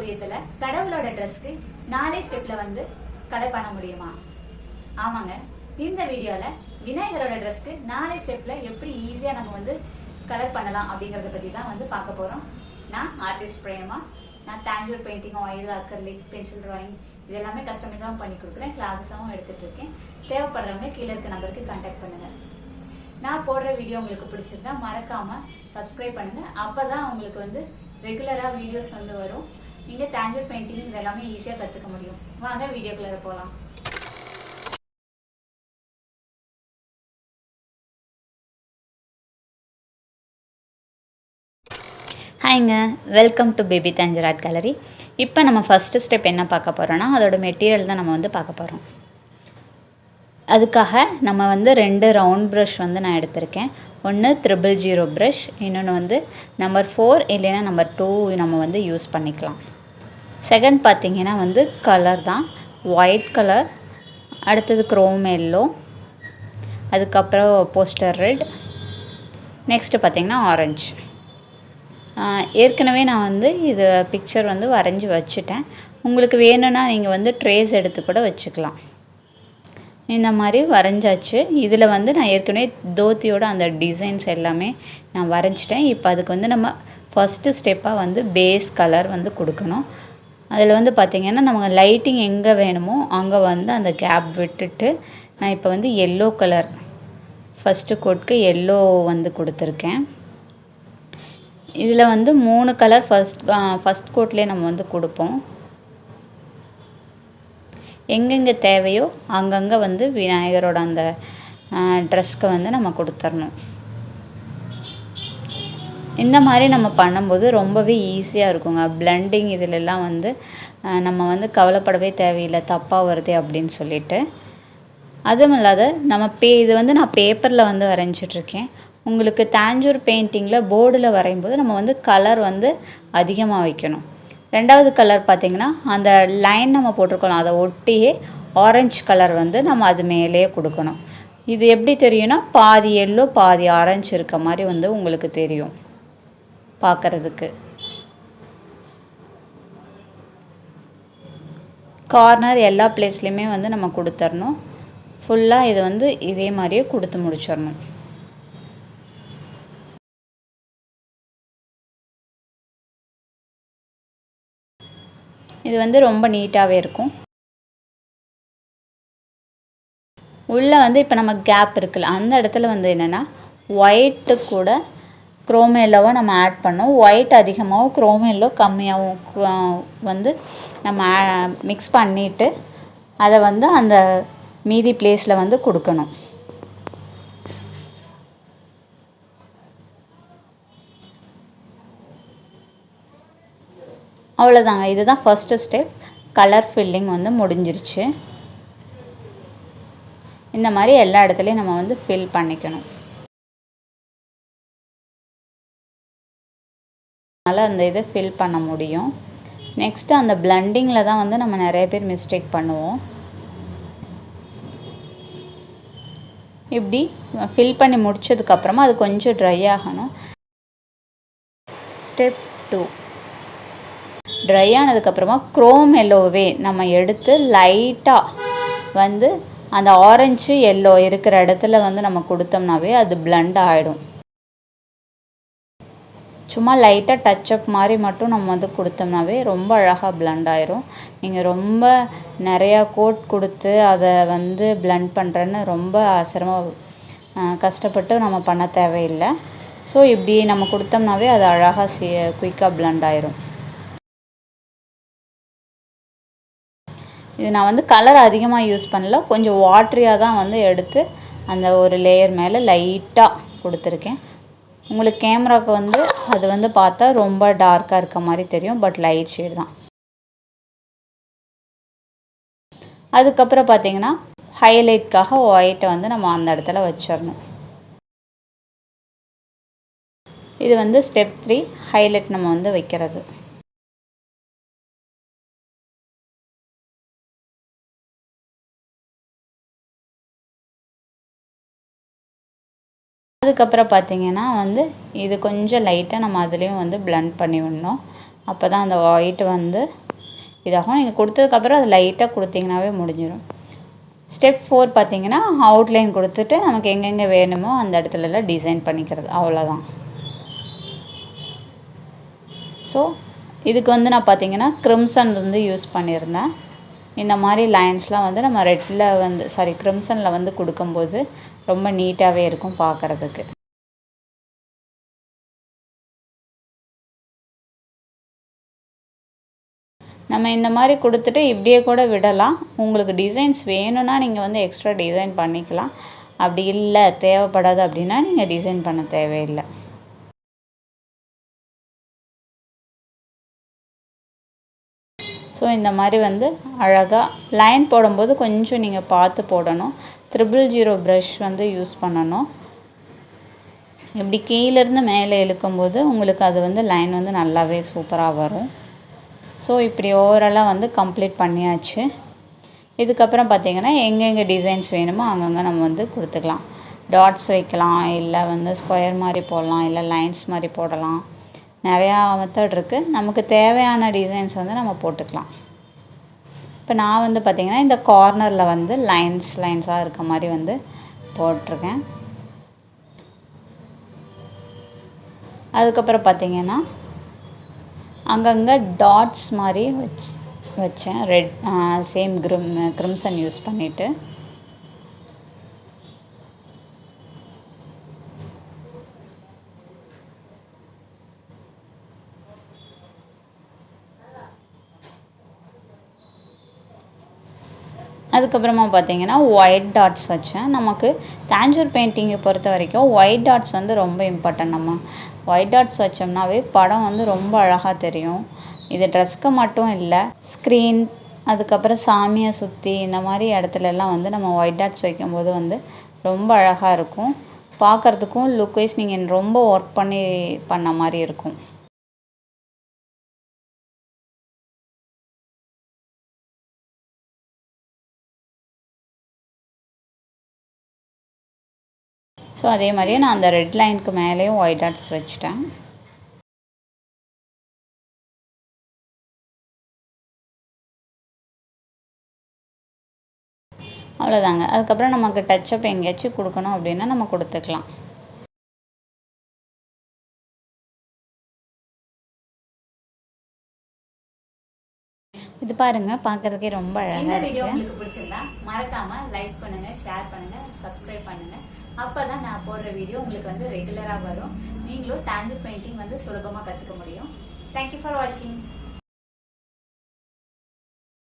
ஓவியத்துல கடவுளோட ட்ரெஸ்க்கு 4 ஸ்டெப்ல வந்து கலர் பண்ண முடியுமா? ஆமாங்க, இந்த வீடியோல விநாயகரோட ட்ரெஸ்க்கு 4 ஸ்டெப்ல எப்படி ஈஸியா நம்ம வந்து கலர் பண்ணலாம் அப்படிங்கறத பத்தி தான் வந்து பார்க்க போறோம். நான் ஆர்டிஸ்ட் பிரேமா. நான் Tanjore painting, oil, acrylic, pencil drawing இது எல்லாமே கஸ்டமைஸாவும் பண்ணி கொடுக்குறேன். கிளாஸஸாவும் எடுத்துட்டு இருக்கேன். தேவைப்படுறவங்க கீழே இருக்க நம்பருக்கு கான்டாக்ட் பண்ணுங்க. நான் போடுற வீடியோ உங்களுக்கு பிடிச்சிருந்தா மறக்காம சப்ஸ்கிரைப் பண்ணுங்க. அப்பதான் உங்களுக்கு வந்து ரெகுலரா வீடியோஸ் வந்து வரும். நீங்க தாஞ்சூர் பெயிண்டிங் இது எல்லாமே ஈஸியா கத்துக்க முடியும். வாங்க வீடியோக்குள்ள போலாம். ஹாய்ங்க, welcome to baby Tanjore art gallery. இப்போ நம்ம ஃபஸ்ட்டு ஸ்டெப் என்ன பார்க்க போகிறோன்னா அதோட மெட்டீரியல் தான் நம்ம வந்து பார்க்க போகிறோம். அதுக்காக நம்ம வந்து 2 ரவுண்ட் ப்ரஷ் வந்து நான் எடுத்திருக்கேன். ஒன்று 000 ப்ரஷ், இன்னொன்று வந்து நம்பர் 4 இல்லைன்னா நம்பர் 2 நம்ம வந்து யூஸ் பண்ணிக்கலாம். செகண்ட் பார்த்திங்கன்னா வந்து கலர் தான், ஒயிட் கலர், அடுத்தது க்ரோம் எல்லோ, அதுக்கப்புறம் போஸ்டர் ரெட், நெக்ஸ்ட்டு பார்த்திங்கன்னா ஆரஞ்சு. ஏற்கனவே நான் வந்து இது பிக்சர் வந்து வரைஞ்சி வச்சுட்டேன். உங்களுக்கு வேணும்னா நீங்கள் வந்து ட்ரேஸ் எடுத்து கூட வச்சுக்கலாம். இந்த மாதிரி வரைஞ்சாச்சு. இதில் வந்து நான் ஏற்கனவே தோத்தியோட அந்த டிசைன்ஸ் எல்லாமே நான் வரைஞ்சிட்டேன். இப்போ அதுக்கு வந்து நம்ம ஃபஸ்ட்டு ஸ்டெப்பாக வந்து பேஸ் கலர் வந்து கொடுக்கணும். அதில் வந்து பார்த்திங்கன்னா நம்ம லைட்டிங் எங்கே வேணுமோ அங்கே வந்து அந்த கேப் விட்டுட்டு நான் இப்போ வந்து எல்லோ கலர் ஃபஸ்ட்டு கோட்க்கு எல்லோ வந்து கொடுத்துருக்கேன். இதில் வந்து 3 கலர் ஃபஸ்ட் கோட்லேயே நம்ம வந்து கொடுப்போம். எங்கெங்கே தேவையோ அங்கங்கே வந்து விநாயகரோட அந்த ட்ரெஸ்க்கு வந்து நம்ம கொடுத்துடணும். இந்த மாதிரி நம்ம பண்ணும்போது ரொம்பவே ஈஸியாக இருக்குங்க. பிளெண்டிங் இதிலெல்லாம் வந்து நம்ம வந்து கவலைப்படவே தேவையில்லை தப்பாக வருது அப்படின்னு சொல்லிட்டு. அதுவும் இல்லாத நம்ம இது வந்து நான் பேப்பரில் வந்து வரைஞ்சிட்ருக்கேன். உங்களுக்கு தாஞ்சூர் பெயிண்டிங்கில் போர்டில் வரையும்போது நம்ம வந்து கலர் வந்து அதிகமாக வைக்கணும். ரெண்டாவது கலர் பார்த்திங்கன்னா அந்த லைன் நம்ம போட்டிருக்கோம் அதை ஒட்டியே ஆரஞ்சு கலர் வந்து நம்ம அது மேலேயே கொடுக்கணும். இது எப்படி தெரியும்னா பாதி எல்லோ பாதி ஆரஞ்சு இருக்க மாதிரி வந்து உங்களுக்கு தெரியும் பார்க்குறதுக்கு. கார்னர் எல்லா பிளேஸ்லேயுமே வந்து நம்ம கொடுத்துடணும். ஃபுல்லாக இது வந்து இதே மாதிரியே கொடுத்து முடிச்சிடணும். இது வந்து ரொம்ப நீட்டாகவே இருக்கும். உள்ளே வந்து இப்போ நம்ம கேப் இருக்குல்ல அந்த இடத்துல வந்து என்னென்னா ஒயிட்டு கூட க்ரோம் எல்லோவை நம்ம ஆட் பண்ணோம். ஒயிட் அதிகமாகவும் க்ரோம் எல்லோ கம்மியாகவும் வந்து நம்ம மிக்ஸ் பண்ணிவிட்டு அதை வந்து அந்த மீதி பிளேஸில் வந்து கொடுக்கணும். அவ்வளோதாங்க, இதுதான் ஃபஸ்ட்டு ஸ்டெப். கலர் ஃபில்லிங் வந்து முடிஞ்சிருச்சு. இந்த மாதிரி எல்லா இடத்துலையும் நம்ம வந்து ஃபில் பண்ணிக்கணும். அதனால் அந்த இதை ஃபில் பண்ண முடியும். நெக்ஸ்ட்டு அந்த பிளண்டிங்கில் தான் வந்து நம்ம நிறைய பேர் மிஸ்டேக் பண்ணுவோம். இப்படி ஃபில் பண்ணி முடித்ததுக்கப்புறமா அது கொஞ்சம் ட்ரை ஆகணும். ஸ்டெப் 2 ட்ரை ஆனதுக்கப்புறமா க்ரோம் எல்லோவே நம்ம எடுத்து லைட்டாக வந்து அந்த ஆரஞ்சு எல்லோ இருக்கிற இடத்துல வந்து நம்ம கொடுத்தோம்னாவே அது பிளண்ட் ஆகிடும். சும்மா லைட்டாக டச்சப் மாதிரி மட்டும் நம்ம வந்து கொடுத்தோம்னாவே ரொம்ப அழகாக பிளண்ட் ஆயிரும். நீங்கள் ரொம்ப நிறையா கோட் கொடுத்து அதை வந்து பிளண்ட் பண்ணுறேன்னு ரொம்ப கஷ்டப்பட்டு நம்ம பண்ண தேவையில்லை. ஸோ இப்படி நம்ம கொடுத்தோம்னாவே அது அழகாக குயிக்காக பிளண்ட் ஆயிரும். இது நான் வந்து கலர் அதிகமாக யூஸ் பண்ணல, கொஞ்சம் வாட்ரியாக தான் வந்து எடுத்து அந்த ஒரு லேயர் மேலே லைட்டாக கொடுத்துருக்கேன். உங்களுக்கு கேமராவுக்கு வந்து அது வந்து பார்த்தா ரொம்ப டார்க்காக இருக்க மாதிரி தெரியும், பட் லைட் ஷேட் தான். அதுக்கப்புறம் பார்த்திங்கன்னா ஹைலைட்காக ஒயிட்டை வந்து நம்ம அந்த இடத்துல வச்சிடணும். இது வந்து ஸ்டெப் 3 ஹைலைட் நம்ம வந்து வைக்கிறது. அதுக்கப்புறம் பார்த்திங்கன்னா வந்து இது கொஞ்சம் லைட்டாக நம்ம அதுலேயும் வந்து பிளெண்ட் பண்ணி விடணும். அப்போ தான் அந்த ஒயிட் வந்து இதாகும். நீங்கள் கொடுத்ததுக்கப்புறம் அது லைட்டாக கொடுத்தீங்கன்னாவே முடிஞ்சிடும். ஸ்டெப் 4 பார்த்தீங்கன்னா அவுட்லைன் கொடுத்துட்டு நமக்கு எங்கெங்கே வேணுமோ அந்த இடத்துலலாம் டிசைன் பண்ணிக்கிறது, அவ்வளோதான். ஸோ இதுக்கு வந்து நான் பார்த்தீங்கன்னா க்ரிம்சன் வந்து யூஸ் பண்ணியிருந்தேன். இந்த மாதிரி லைன்ஸ்லாம் வந்து நம்ம ரெட்டில் வந்து க்ரிம்சனில் வந்து கொடுக்கும்போது ரொம்ப நீட்டாகவே இருக்கும் பார்க்குறதுக்கு. நம்ம இந்த மாதிரி கொடுத்துட்டு இப்படியே கூட விடலாம். உங்களுக்கு டிசைன்ஸ் வேணும்னா நீங்கள் வந்து எக்ஸ்ட்ரா டிசைன் பண்ணிக்கலாம். அப்படி இல்லை தேவைப்படாது அப்படின்னா நீங்கள் டிசைன் பண்ண தேவையில்லை. ஸோ இந்த மாதிரி வந்து அழகாக லைன் போடும்போது கொஞ்சம் நீங்கள் பார்த்து போடணும். 000 ப்ரஷ் வந்து யூஸ் பண்ணணும். இப்படி கீழேருந்து மேலே இழுக்கும்போது உங்களுக்கு அது வந்து லைன் வந்து நல்லாவே சூப்பராக வரும். ஸோ இப்படி ஓவராலாக வந்து கம்ப்ளீட் பண்ணியாச்சு. இதுக்கப்புறம் பார்த்திங்கன்னா எங்கெங்கே டிசைன்ஸ் வேணுமோ அங்கங்கே நம்ம வந்து கொடுத்துக்கலாம். டாட்ஸ் வைக்கலாம், இல்லை வந்து ஸ்கொயர் மாதிரி போடலாம், இல்லை லைன்ஸ் மாதிரி போடலாம். நிறையா மெத்தட் இருக்குது. நமக்கு தேவையான டிசைன்ஸ் வந்து நம்ம போட்டுக்கலாம். இப்போ நான் வந்து பார்த்திங்கன்னா இந்த கார்னரில் வந்து லைன்ஸாக இருக்க மாதிரி வந்து போட்டிருக்கேன். அதுக்கப்புறம் பார்த்திங்கன்னா அங்கங்கே டாட்ஸ் மாதிரி வச்சேன் ரெட் சேம் க்ரிம்சன் யூஸ் பண்ணிவிட்டு. அதுக்கப்புறமா பார்த்தீங்கன்னா ஒயிட் டாட்ஸ் வச்சேன். நமக்கு தாஞ்சூர் பெயிண்டிங்கை பொறுத்த வரைக்கும் ஒயிட் டாட்ஸ் வந்து ரொம்ப இம்பார்ட்டன்ட். நம்ம ஒயிட் டாட்ஸ் வச்சோம்னாவே படம் வந்து ரொம்ப அழகாக தெரியும். இது ட்ரெஸ்க்கு மட்டும் இல்லை, ஸ்க்ரீன் அதுக்கப்புறம் சாமியை சுற்றி இந்த மாதிரி இடத்துலலாம் வந்து நம்ம ஒயிட் டாட்ஸ் வைக்கும்போது வந்து ரொம்ப அழகாக இருக்கும். பார்க்குறதுக்கும் லுக் வைஸ் நீங்கள் ரொம்ப ஒர்க் பண்ண மாதிரி இருக்கும். ஸோ அதே மாதிரியே நான் அந்த ரெட் லைனுக்கு மேலேயும் ஒயிட் டாட்ஸ் வச்சுட்டேன். அவ்வளோதாங்க. அதுக்கப்புறம் நமக்கு டச்சப் எங்கேயாச்சும் கொடுக்கணும் அப்படின்னா நம்ம கொடுத்துக்கலாம். இது பாருங்க, பார்க்கறதுக்கே ரொம்ப அழகாக இருக்கு. இந்த வீடியோ உங்களுக்கு பிடிச்சிருந்தா மறக்காம லைக் பண்ணுங்க, ஷேர் பண்ணுங்க, சப்ஸ்கிரைப் பண்ணுங்க. அப்பதான் நான் போடுற வீடியோ உங்களுக்கு வந்து ரெகுலரா வரும். நீங்களும் தாஞ்சூர் பெயிண்டிங் வந்து சுலபமா கத்துக்க முடியும். தேங்க்யூ ஃபார் வாட்சிங்.